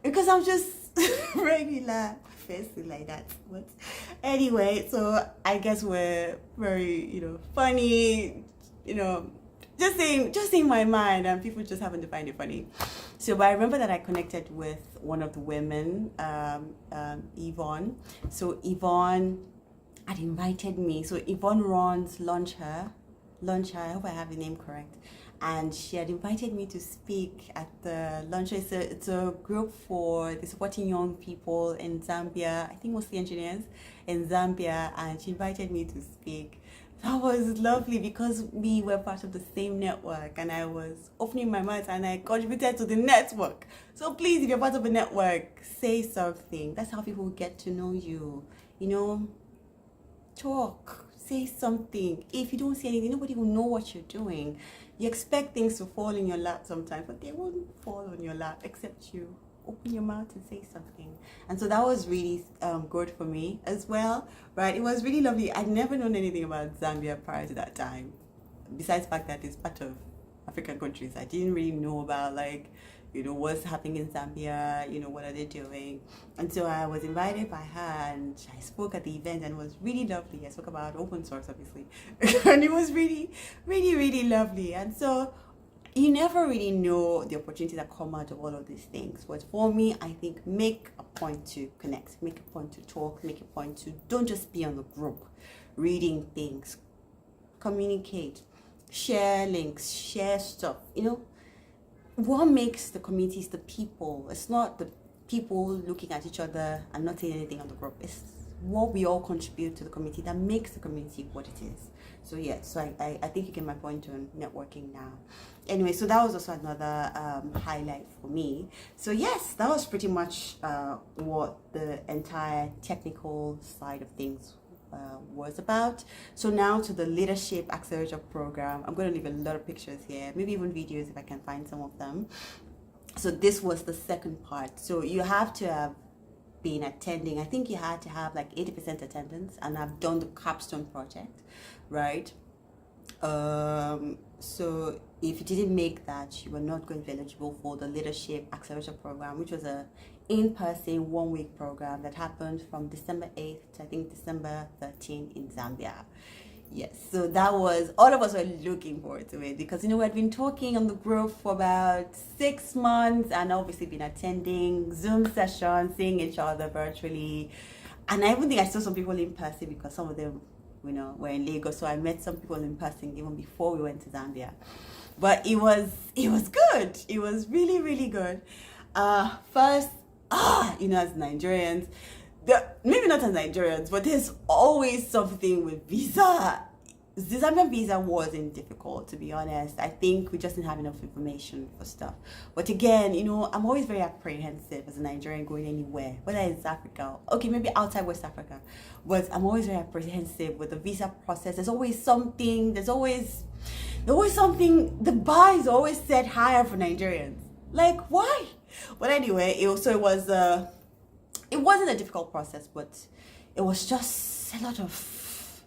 S1: Because I'm just regular, facing like that. But anyway, so I guess we're very, funny, just saying my mind, and people just happen to find it funny. So, but I remember that I connected with one of the women, Yvonne. So Yvonne had invited me. So Yvonne runs Launch Her. I hope I have the name correct. And she had invited me to speak at the Launch Her. It's a group for supporting young people in Zambia. I think mostly engineers in Zambia. And she invited me to speak. That was lovely because we were part of the same network, and I was opening my mouth and I contributed to the network. So please, if you're part of a network, say something. That's how people get to know you. Talk, say something. If you don't say anything, nobody will know what you're doing. You expect things to fall in your lap sometimes, but they won't fall on your lap except you open your mouth and say something. And so that was really good for me as well, right? It was really lovely. I'd never known anything about Zambia prior to that time, besides the fact that it's part of African countries. I didn't really know about, like, you know, what's happening in Zambia, you know, what are they doing. And so I was invited by her and I spoke at the event, and it was really lovely. I spoke about open source, obviously, and it was really, really, really lovely. And so you never really know the opportunities that come out of all of these things. But for me, I think make a point to connect, make a point to talk, make a point to don't just be on the group reading things, communicate, share links, share stuff. You know, what makes the community is the people. It's not the people looking at each other and not saying anything on the group. It's what we all contribute to the community that makes the community what it is. So yeah, so I think you get my point on networking now. Anyway, so that was also another highlight for me. So yes, that was pretty much what the entire technical side of things was about. So now to the Leadership Accelerator Program. I'm going to leave a lot of pictures here, maybe even videos if I can find some of them. So this was the second part. So you have to have been attending. I think you had to have like 80% attendance, and I've done the capstone project, right? So if you didn't make that, you were not going to be eligible for the Leadership Accelerator Program, which was a in-person 1-week program that happened from December 8th to I think December 13th in Zambia. Yes, so that was, all of us were looking forward to it because, you know, we had been talking on the group for about 6 months and obviously been attending Zoom sessions, seeing each other virtually. And I even think I saw some people in person because some of them, you know, were in Lagos. So I met some people in person even before we went to Zambia. But it was good. It was really, really good. First, you know, as Nigerians, maybe not as Nigerians, but there's always something with visa. The Zambian visa wasn't difficult, to be honest. I think we just didn't have enough information for stuff. But again, you know, I'm always very apprehensive as a Nigerian going anywhere, whether it's Africa, okay, maybe outside West Africa, but I'm always very apprehensive with the visa process. There's always something, there's always something, the bar is always set higher for Nigerians. Like, why? But anyway, it wasn't a difficult process, but it was just a lot of,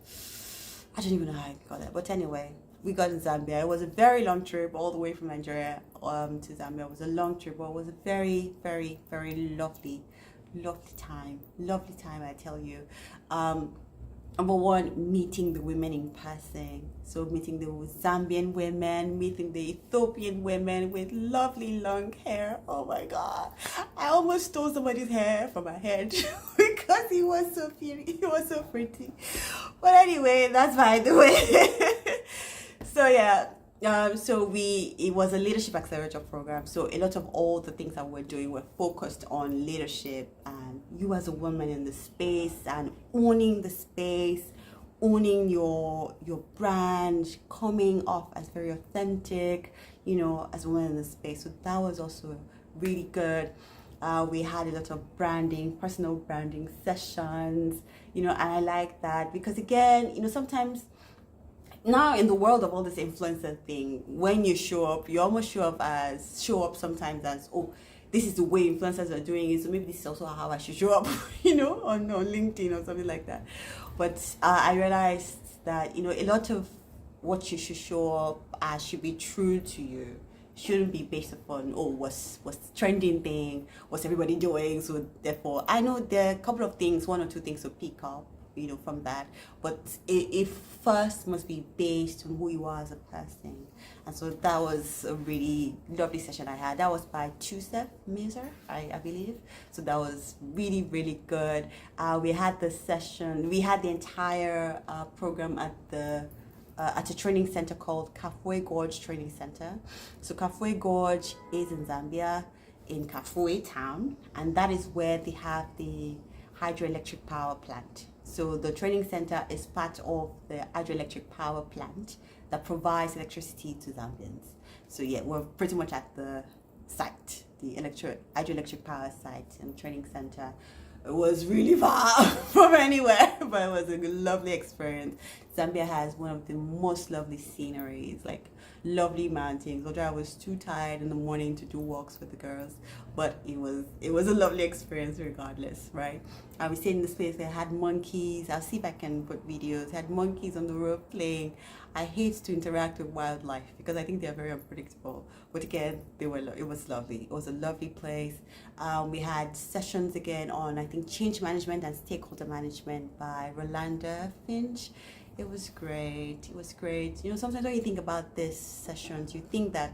S1: I don't even know how I got it. But anyway, we got in Zambia. It was a very long trip all the way from Nigeria to Zambia. It was a long trip, but it was a very, very, very lovely time. Lovely time, I tell you. Number one, meeting the women in person. So meeting the Zambian women, meeting the Ethiopian women with lovely long hair. Oh my God. I almost stole somebody's hair from my head because he was so pretty. But anyway, that's by the way. So yeah. It was a leadership accelerator program. So a lot of all the things that we're doing were focused on leadership and you as a woman in the space and owning the space, owning your brand, coming off as very authentic, you know, as a woman in the space. So that was also really good. We had a lot of branding, personal branding sessions, you know, and I like that because again, you know, sometimes now in the world of all this influencer thing, when you show up, you almost show up sometimes as, oh, this is the way influencers are doing it, so maybe this is also how I should show up, you know, on LinkedIn or something like that. But I realized that, you know, a lot of what you should show up as should be true to you. Shouldn't be based upon, oh, what's trending thing, what's everybody doing, so therefore I know there are a couple of things, 1 or 2 things to pick up, you know, from that, but it first must be based on who you are as a person. And so that was a really lovely session I had. That was by Tusef Miser, I believe. So that was really, really good. We had the session, we had the entire program at a training center called Kafue Gorge Training Center. So Kafue Gorge is in Zambia, in Kafue town, and that is where they have the hydroelectric power plant. So the training center is part of the hydroelectric power plant that provides electricity to Zambians. So yeah, we're pretty much at the site, the hydroelectric power site and training center. It was really far from anywhere, but it was a lovely experience. Zambia has one of the most lovely sceneries, like lovely mountains. Although I was too tired in the morning to do walks with the girls, but it was a lovely experience regardless, right? I was staying in this place that had monkeys. I'll see if I can put videos. Had monkeys on the roof playing. I hate to interact with wildlife because I think they're very unpredictable. But again, it was lovely. It was a lovely place. We had sessions again on, I think, change management and stakeholder management by Rolanda Finch. It was great. It was great. You know, sometimes when you think about these sessions, you think that,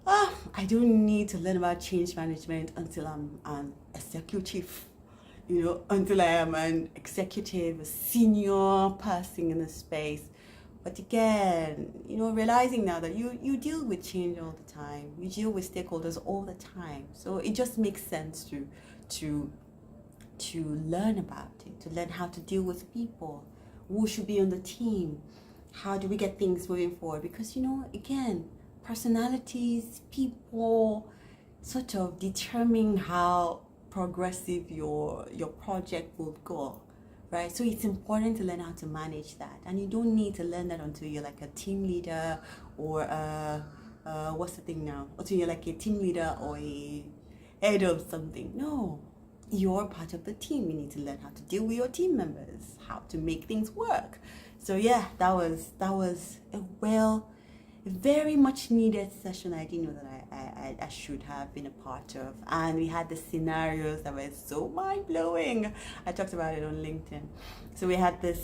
S1: I don't need to learn about change management until I'm an executive. You know, until I am an executive, a senior person in the space. But again, you know, realizing now that you deal with change all the time, you deal with stakeholders all the time. So it just makes sense to learn about it, to learn how to deal with people, who should be on the team, how do we get things moving forward? Because, you know, again, personalities, people sort of determine how progressive your project will go, right? So it's important to learn how to manage that, and you don't need to learn that until you're like a team leader or what's the thing now? Until you're like a team leader or a head of something. No, you're part of the team. You need to learn how to deal with your team members, how to make things work. So yeah, that was a very much needed session. I didn't know that I should have been a part of. And we had the scenarios that were so mind-blowing. I talked about it on LinkedIn. So we had this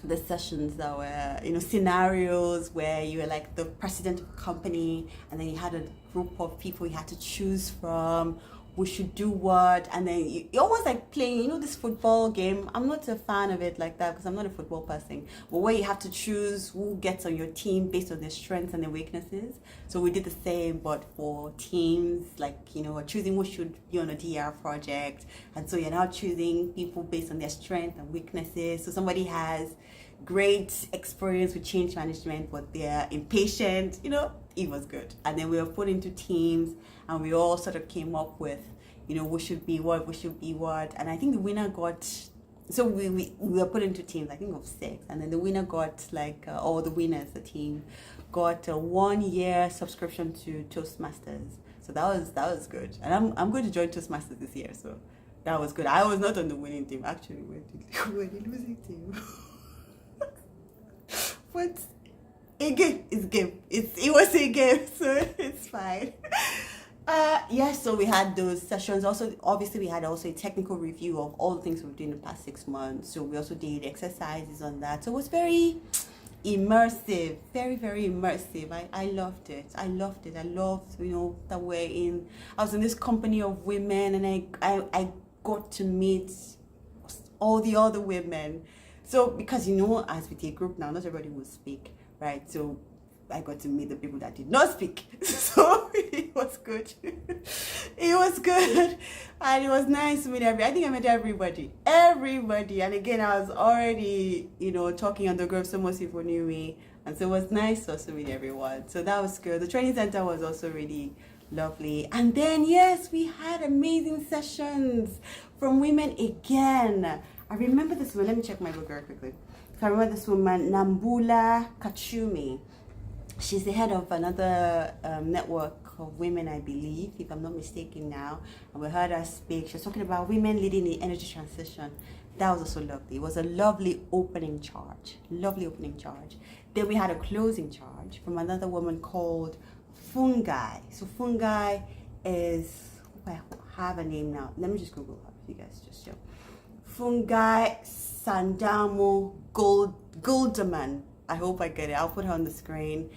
S1: the sessions that were, you know, scenarios where you were like the president of a company, and then you had a group of people you had to choose from who should do what, and then you almost like playing, you know, this football game. I'm not a fan of it like that because I'm not a football person, but where you have to choose who gets on your team based on their strengths and their weaknesses. So we did the same, but for teams, like, you know, choosing who should be on a DR project, and so you're now choosing people based on their strengths and weaknesses. So somebody has great experience with change management, but they're impatient, you know. It was good. And then we were put into teams, and we all sort of came up with, you know, we should be what, and I think the winner got, so we were put into teams, I think of 6, and then the winner got like, or the winners, the team got a 1-year subscription to Toastmasters. So that was good, and I'm going to join Toastmasters this year, so that was good. I was not on the winning team, actually. We're the losing team. But a game is game. It was a game, so it's fine. So we had those sessions. Also, obviously, we had also a technical review of all the things we've done in the past 6 months. So we also did exercises on that. So it was very immersive, very, very immersive. I loved it. I loved, you know, that I was in this company of women, and I got to meet all the other women. So because, you know, as with a group now, not everybody will speak, right? So I got to meet the people that did not speak. So it was good. It was good. And it was nice to meet everybody. I think I met everybody. And again, I was already, you know, talking on the group, so most people knew me. And so it was nice to also meet everyone. So that was good. The training center was also really lovely. And then, yes, we had amazing sessions from women again. I remember this one. Let me check my book very quickly. So I remember this woman, Nambula Kachumi. She's the head of another network of women, I believe, if I'm not mistaken now. And we heard her speak. She was talking about women leading the energy transition. That was also lovely. It was a lovely opening charge. Then we had a closing charge from another woman called Fungai. So Fungai is, I have a name now. Let me just Google her. You guys just show. Fungai Sandamo Golderman. I hope I get it. I'll put her on the screen.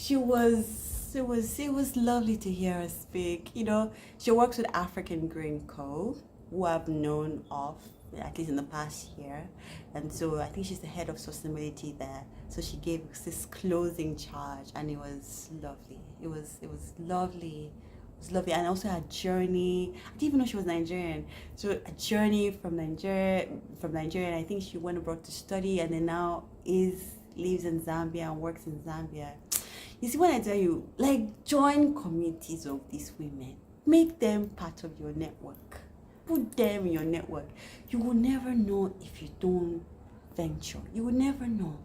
S1: It was lovely to hear her speak. You know, she works with African Green Co., who I've known of at least in the past year, and so I think she's the head of sustainability there. So she gave this closing charge, and it was lovely. It was lovely. It was lovely. And also her journey. I didn't even know she was Nigerian. So a journey from Nigeria, and I think she went abroad to study, and then now lives in Zambia and works in Zambia. You see, when I tell you, like, join communities of these women, make them part of your network, put them in your network. You will never know if you don't adventure. You will never know.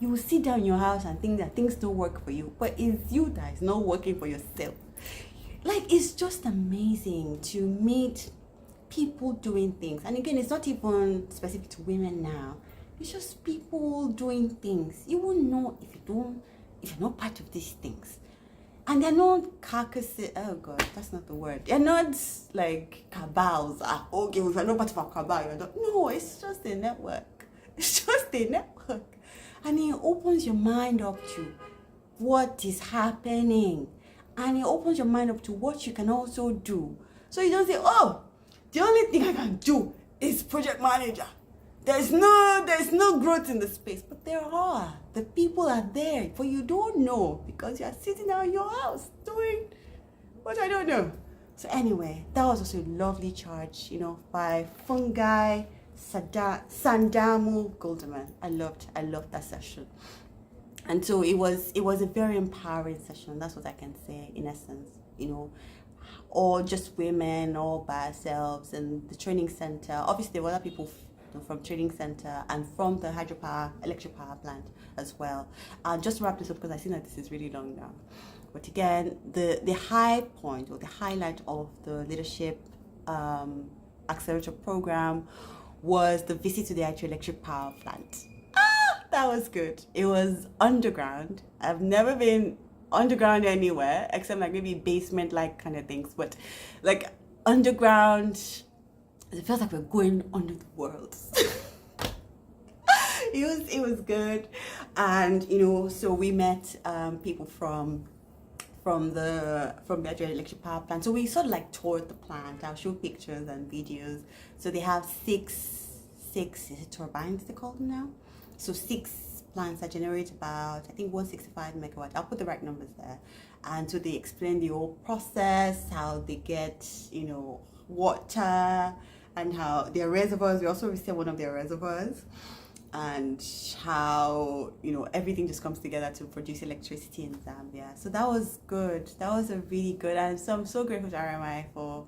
S1: You will sit down in your house and think that things don't work for you, but it's you that is not working for yourself. Like, it's just amazing to meet people doing things. And again, it's not even specific to women now. It's just people doing things. You won't know if you're not part of these things. And they're not carcasses. Oh God, that's not the word. They're not like cabals. Okay, if you're not part of a cabal, you're not. No, it's just a network. It's just a network. And it opens your mind up to what is happening. And it opens your mind up to what you can also do. So you don't say, oh, the only thing I can do is project manager. There's no growth in the space. But there are. The people are there. But you don't know because you are sitting down in your house doing what I don't know. So anyway, that was also a lovely charge, by Fungi Sandamu Goldeman. I loved that session. And so it was a very empowering session. That's what I can say in essence, all just women, all by ourselves, and the training center. Obviously, there were other people from training center and from the hydropower electric power plant as well. Just to wrap this up, because I see that this is really long now. But again, the high point or the highlight of the leadership accelerator program was the visit to the hydroelectric power plant. That was good. It was underground. I've never been underground anywhere except like maybe basement like kind of things, but like underground, it feels like we're going under the world. It was good. And so we met people from the hydroelectric power plant. So we sort of like toured the plant. I'll show pictures and videos. So they have six is it turbines they call them now? So 6 plants that generate about, I think, 165 megawatts. I'll put the right numbers there. And so they explain the whole process, how they get, water, and how their reservoirs, we also visited one of their reservoirs, and how, everything just comes together to produce electricity in Zambia. So that was good. That was a really good, and so I'm so grateful to RMI for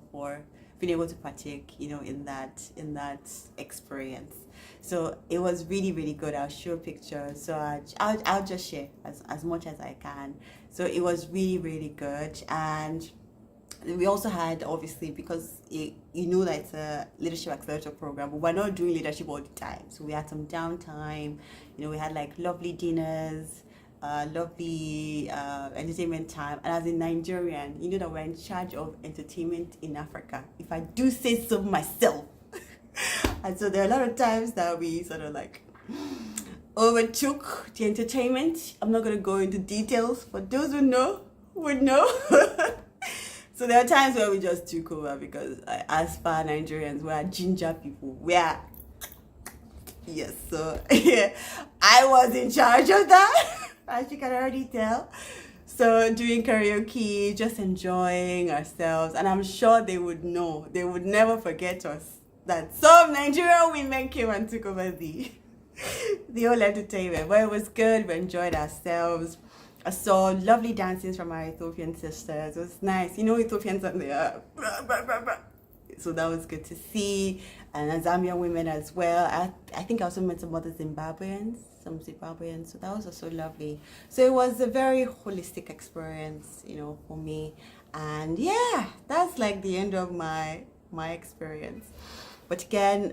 S1: being able to partake, in that experience. So it was really, really good. I'll show pictures. So I'll just share as much as I can. So it was really, really good. And we also had, obviously, because that it's a leadership accelerator program, but we're not doing leadership all the time. So we had some downtime. We had like lovely dinners, lovely entertainment time. And as a Nigerian, that we're in charge of entertainment in Africa, if I do say so myself. And so there are a lot of times that we sort of like overtook the entertainment. I'm not going to go into details, but those who know would know. So there are times where we just took over because as far Nigerians, we are ginger people. Yes, so yeah, I was in charge of that, as you can already tell. So doing karaoke, just enjoying ourselves. And I'm sure they would know. They would never forget us. That some Nigerian women came and took over the whole entertainment. But it was good. We enjoyed ourselves. I saw lovely dances from our Ethiopian sisters. It was nice. Ethiopians and they are. So that was good to see. And Zambian women as well. I think I also met some other Zimbabweans. So that was also lovely. So it was a very holistic experience, for me. And yeah, that's like the end of my experience. But again,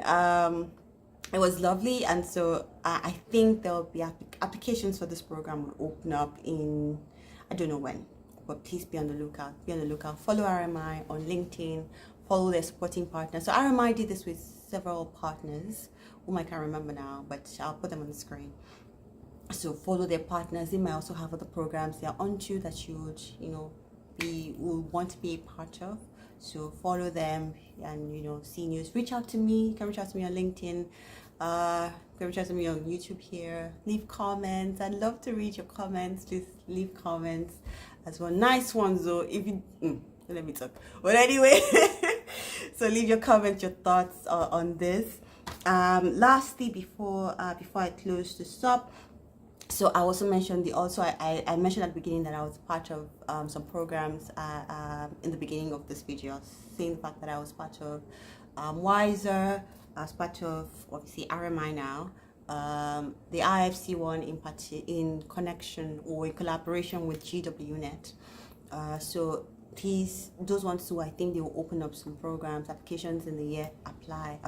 S1: it was lovely, and so I think there will be applications for this program will open up in, I don't know when, but please be on the lookout. Follow RMI on LinkedIn, follow their supporting partners. So RMI did this with several partners, whom I can't remember now, but I'll put them on the screen. So follow their partners. They might also have other programs they are onto that you would want to be a part of. So follow them and see news. Reach out to me. You can reach out to me on LinkedIn. You can reach out to me on YouTube here. Leave comments. I'd love to read your comments. Just leave comments as well. Nice ones though. If you let me talk. But anyway, so leave your comments, your thoughts on this. Lastly, before I close this up. So I also mentioned I mentioned at the beginning that I was part of some programs in the beginning of this video, saying the fact that I was part of WiSER, I was part of obviously RMI now, the IFC one in connection or in collaboration with GWNet. So please, those ones too, I think they will open up some programs, applications in the year. Apply.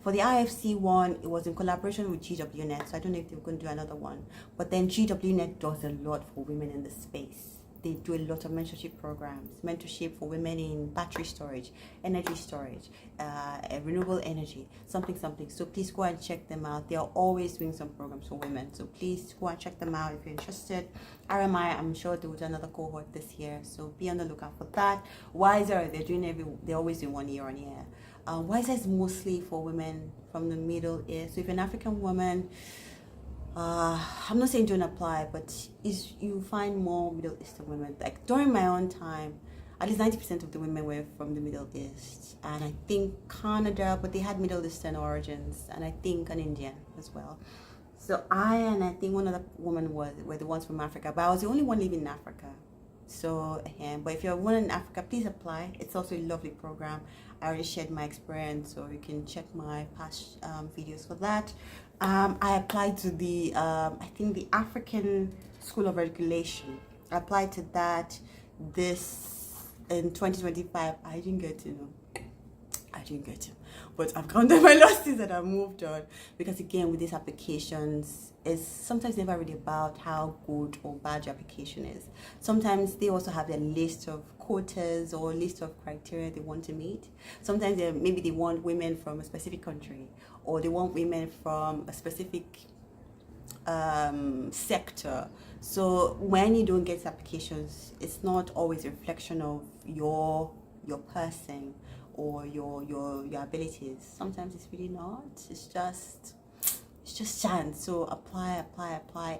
S1: For the IFC one, it was in collaboration with GWNet, so I don't know if they're going to do another one. But then GWNet does a lot for women in the space. They do a lot of mentorship programs, mentorship for women in battery storage, energy storage, renewable energy, something. So please go and check them out. They are always doing some programs for women. So please go and check them out if you're interested. RMI, I'm sure they will do another cohort this year. So be on the lookout for that. Wiser, they're always doing 1 year on year. Wiser is mostly for women from the Middle East. So if you're an African woman, I'm not saying don't apply, but you find more Middle Eastern women. Like during my own time, at least 90% of the women were from the Middle East, and I think Canada, but they had Middle Eastern origins, and I think an Indian as well. So I think one other woman were the ones from Africa, but I was the only one living in Africa. So, but if you're a woman in Africa, please apply. It's also a lovely program. I already shared my experience, so you can check my past videos for that. I applied to the, I think the African School of Regulation. I applied to that in 2025. I didn't get it. But I've counted my losses and I've moved on. Because again, with these applications, it's sometimes never really about how good or bad your application is. Sometimes they also have a list of quotas or a list of criteria they want to meet. Sometimes maybe they want women from a specific country, or they want women from a specific sector. So when you don't get applications, it's not always a reflection of your person or your abilities. Sometimes it's really not. It's just chance. So apply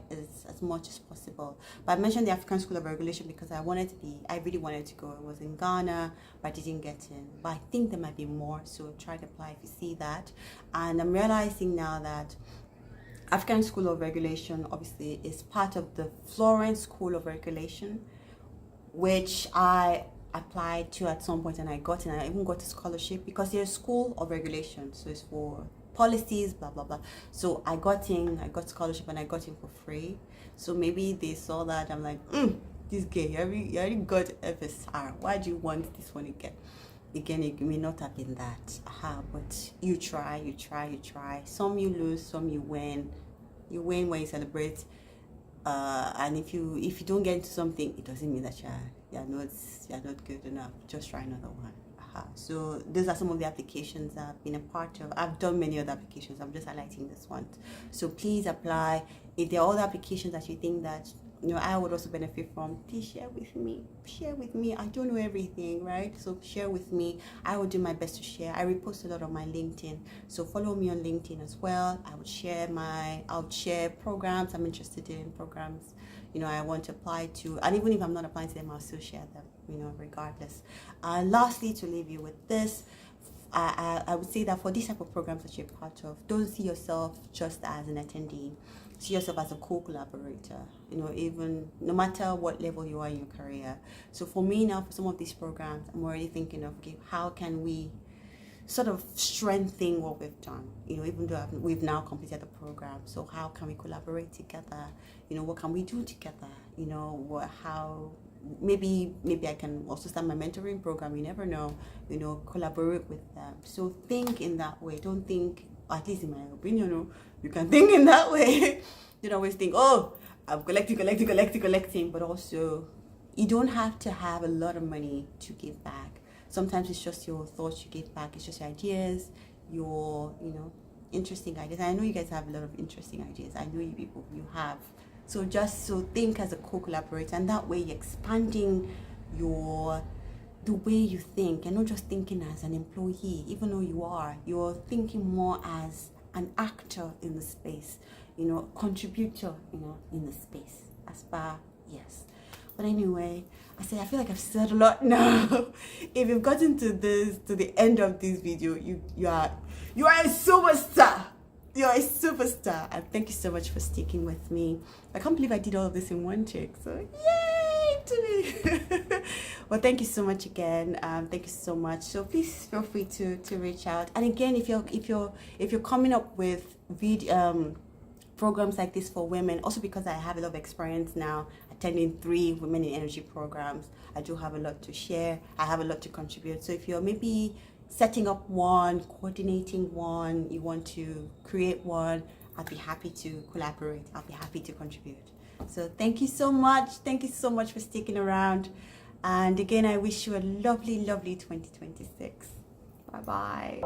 S1: as much as possible. But I mentioned the African School of Regulation because I really wanted to go. It was in Ghana, but I didn't get in. But I think there might be more, so try to apply if you see that. And I'm realizing now that African School of Regulation obviously is part of the Florence School of Regulation, which I applied to at some point and I got in. I even got a scholarship because they're a school of regulation, so it's for policies, blah blah blah. So I got scholarship and I got in for free. So maybe they saw that. I'm like, this guy, you already got FSR. Why do you want this one again? Again, it may not have been that. But you try. Some you lose, some you win. You win when you celebrate. And if you don't get into something, it doesn't mean that you're not good enough. Just try another one. So those are some of the applications I've been a part of. I've done many other applications. I'm just highlighting this one. So please apply. If there are other applications that you think that I would also benefit from, please share with me. I don't know everything, right? So share with me. I will do my best to share. I repost a lot on my LinkedIn, so follow me on LinkedIn as well. I'll share programs I'm interested in, programs I want to apply to, and even if I'm not applying to them, I'll still share them, regardless. Lastly, to leave you with this, I would say that for these type of programs that you're part of, don't see yourself just as an attendee. See yourself as a co-collaborator, even no matter what level you are in your career. So for me now, for some of these programs, I'm already thinking of, okay, how can we sort of strengthen what we've done, even though we've now completed the program. So how can we collaborate together? What can we do together? How maybe I can also start my mentoring program. You never know, collaborate with them. So think in that way. Don't think, at least in my opinion, you can think in that way. Don't always think, oh, I'm collecting, but also you don't have to have a lot of money to give back. Sometimes it's just your thoughts you give back. It's just your ideas, your interesting ideas. I know you guys have a lot of interesting ideas. I know you people, you have. So think as a co-collaborator, and that way you're expanding the way you think, and not just thinking as an employee, even though you're thinking more as an actor in the space, contributor, in the space. Yes. But anyway, I feel like I've said a lot now. If you've gotten to the end of this video, you are a superstar. You're a superstar, and thank you so much for sticking with me. I can't believe I did all of this in one take. So yay! to me. Well, thank you so much again. Thank you so much. So please feel free to reach out. And again, if you're coming up with programs like this for women, also because I have a lot of experience now attending 3 women in energy programs, I do have a lot to share. I have a lot to contribute. So if you're maybe setting up one, coordinating one, you want to create one, I'd be happy to collaborate. I'll be happy to contribute. So thank you so much. Thank you so much for sticking around. And again, I wish you a lovely, lovely 2026. Bye-bye.